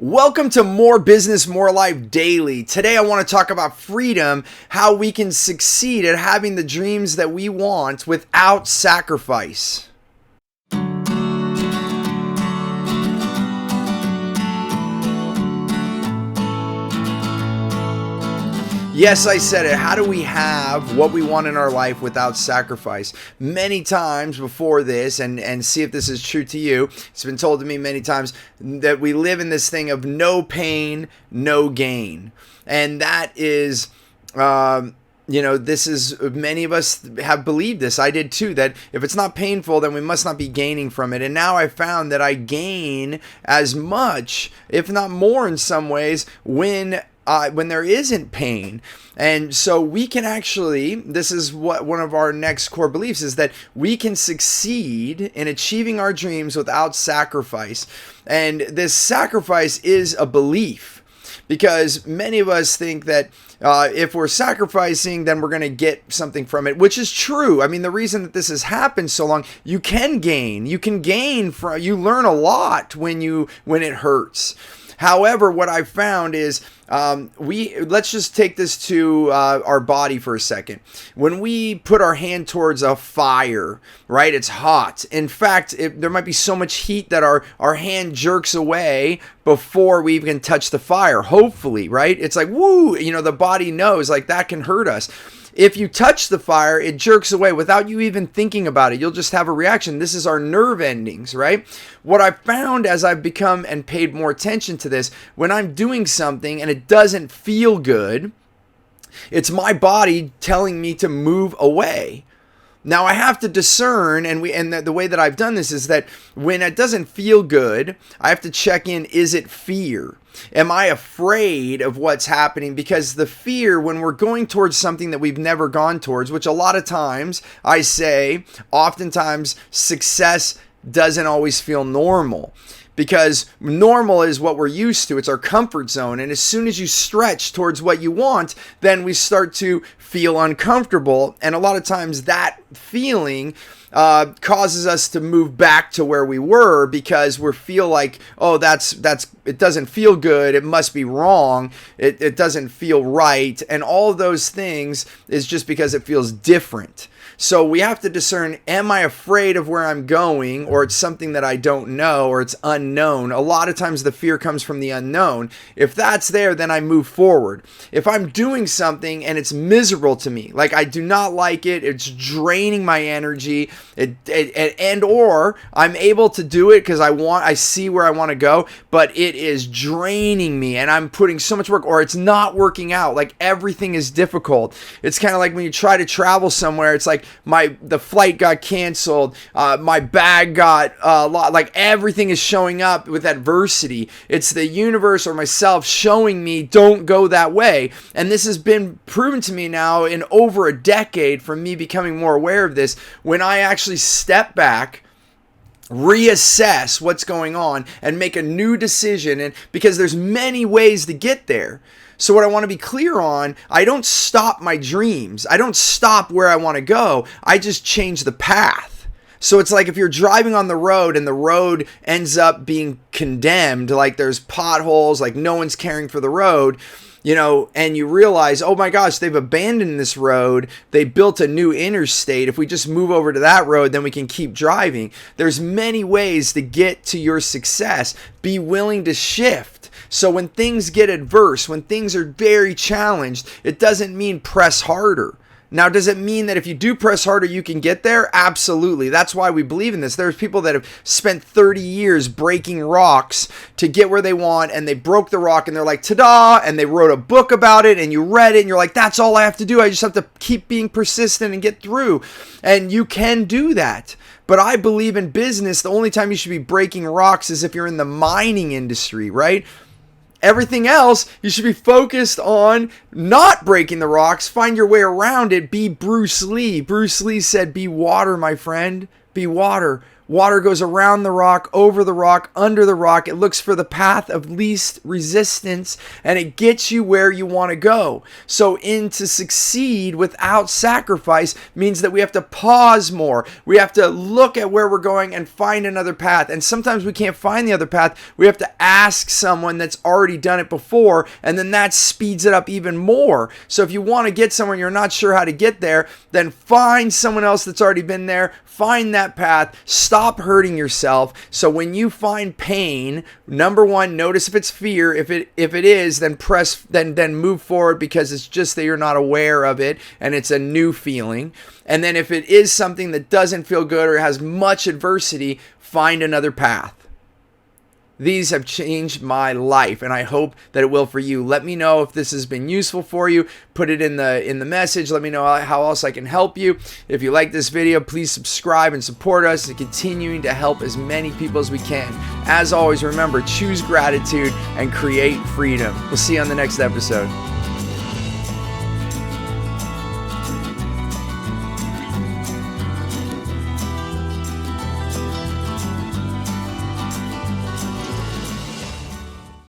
Welcome to More Business, More Life Daily. Today I want to talk about freedom, how we can succeed at having the dreams that we want without sacrifice. Yes, I said it. How do we have what we want in our life without sacrifice? Many times before this, and see if this is true to you, it's been told to me many times that we live in this thing of no pain, no gain. And that is, this is, many of us have believed this. I did too, that if it's not painful, then we must not be gaining from it. And now I found that I gain as much, if not more in some ways, when there isn't pain. And so we can actually, this is what one of our next core beliefs is, that we can succeed in achieving our dreams without sacrifice. And this sacrifice is a belief, because many of us think that if we're sacrificing, then we're going to get something from it, which is true. I mean, the reason that this has happened so long, you can gain. You can gain from, you learn a lot when it hurts. However, what I've found is let's just take this to our body for a second. When we put our hand towards a fire, right, it's hot. In fact, there might be so much heat that our hand jerks away before we even touch the fire, hopefully, right? It's like, woo, the body knows, like, that can hurt us. If you touch the fire, it jerks away without you even thinking about it. You'll just have a reaction. This is our nerve endings, right? What I've found as I've become and paid more attention to this, when I'm doing something and it doesn't feel good, it's my body telling me to move away. Now I have to discern, and the way that I've done this is that when it doesn't feel good, I have to check in, is it fear? Am I afraid of what's happening? Because the fear, when we're going towards something that we've never gone towards, which a lot of times I say, oftentimes success doesn't always feel normal. Because normal is what we're used to. It's our comfort zone. And as soon as you stretch towards what you want, then we start to feel uncomfortable. And a lot of times that feeling causes us to move back to where we were, because we feel like, oh, it doesn't feel good. It must be wrong. It doesn't feel right. And all of those things is just because it feels different. So we have to discern, am I afraid of where I'm going, or it's something that I don't know, or it's unknown? A lot of times the fear comes from the unknown. If that's there, then I move forward. If I'm doing something and it's miserable to me, like I do not like it, it's draining my energy, or I'm able to do it because I see where I want to go, but it is draining me and I'm putting so much work, or it's not working out, like everything is difficult. It's kind of like when you try to travel somewhere, it's like the flight got canceled, my bag got like everything is showing up with adversity. It's the universe or myself showing me, don't go that way. And this has been proven to me now in over a decade, from me becoming more aware of this, when I actually step back, reassess what's going on, and make a new decision. And because there's many ways to get there. So what I want to be clear on, I don't stop my dreams. I don't stop where I want to go. I just change the path. So it's like if you're driving on the road and the road ends up being condemned, like there's potholes, like no one's caring for the road, and you realize, oh my gosh, they've abandoned this road. They built a new interstate. If we just move over to that road, then we can keep driving. There's many ways to get to your success. Be willing to shift. So when things get adverse, when things are very challenged, it doesn't mean press harder. Now, does it mean that if you do press harder, you can get there? Absolutely. That's why we believe in this. There's people that have spent 30 years breaking rocks to get where they want, and they broke the rock and they're like, ta-da, and they wrote a book about it, and you read it and you're like, that's all I have to do. I just have to keep being persistent and get through. And you can do that. But I believe in business, the only time you should be breaking rocks is if you're in the mining industry, right? Everything else, you should be focused on not breaking the rocks. Find your way around it. Be Bruce Lee. Bruce Lee said, be water, my friend. Be water. Water goes around the rock, over the rock, under the rock. It looks for the path of least resistance, and it gets you where you want to go. So to succeed without sacrifice means that we have to pause more. We have to look at where we're going and find another path. And sometimes we can't find the other path. We have to ask someone that's already done it before, and then that speeds it up even more. So if you want to get somewhere and you're not sure how to get there, then find someone else that's already been there. Find that path. Stop hurting yourself. So when you find pain, number one, notice if it's fear. If it is, then move forward, because it's just that you're not aware of it and it's a new feeling. And then if it is something that doesn't feel good or has much adversity, find another path. These have changed my life, and I hope that it will for you. Let me know if this has been useful for you. Put it in the message. Let me know how else I can help you. If you like this video, please subscribe and support us in continuing to help as many people as we can. As always, remember, choose gratitude and create freedom. We'll see you on the next episode.